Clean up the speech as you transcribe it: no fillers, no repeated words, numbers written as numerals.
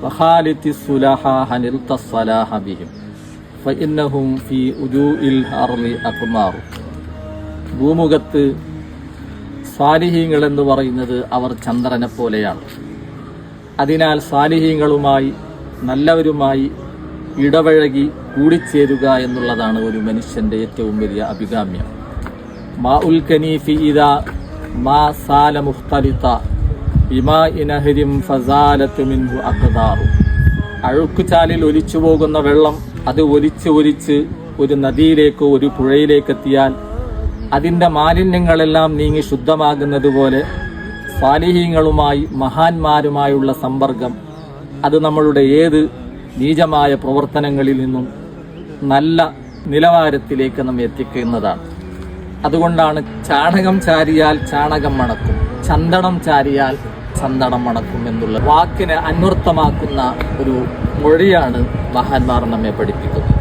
വഖാലിത്തി സുലഹ ഹനിൽത സലാഹ ബിഹിം ഫഇന്നഹും ഫീ ഉജൂഇൽ അർളി അഖ്മാർ. ഭൂമുഖത്ത് സാലിഹീങ്ങൾ എന്ന് പറയുന്നത് അവർ ചന്ദ്രനെ പോലെയാണ്. അതിനാൽ സാലിഹീങ്ങളുമായി നല്ലവരുമായി ഇടപഴകി കൂടിച്ചേരുക എന്നുള്ളതാണ് ഒരു മനുഷ്യന്റെ ഏറ്റവും വലിയ അഭികാമ്യം. മാ ഉൽ കനീഫി ഇദാ മാ സാല മുഖ്തലിത ബിമാ ഇനഹരിം ഫസാലത്ത് മിൻഹു അഖ്ദാറു. അഴുക്കുചാലിൽ ഒലിച്ചു പോകുന്ന വെള്ളം അത് ഒലിച്ച് ഒരു നദിയിലേക്കോ ഒരു പുഴയിലേക്കെത്തിയാൽ അതിൻ്റെ മാലിന്യങ്ങളെല്ലാം നീങ്ങി ശുദ്ധമാകുന്നത് പോലെ സാലിഹീങ്ങളുമായി മഹാന്മാരുമായുള്ള സമ്പർക്കം അത് നമ്മളുടെ ഏത് നീചമായ പ്രവർത്തനങ്ങളിൽ നിന്നും നല്ല നിലവാരത്തിലേക്ക് നമ്മെ എത്തിക്കുന്നതാണ്. അതുകൊണ്ടാണ് ചാണകം ചാരിയാൽ ചാണകം മണക്കും, ചന്ദനം ചാരിയാൽ ചന്ദനം മണക്കും എന്നുള്ള വാക്കിനെ അന്വർത്ഥമാക്കുന്ന ഒരു മൊഴിയാണ് മഹാന്മാർ നമ്മെ പഠിപ്പിക്കുന്നത്.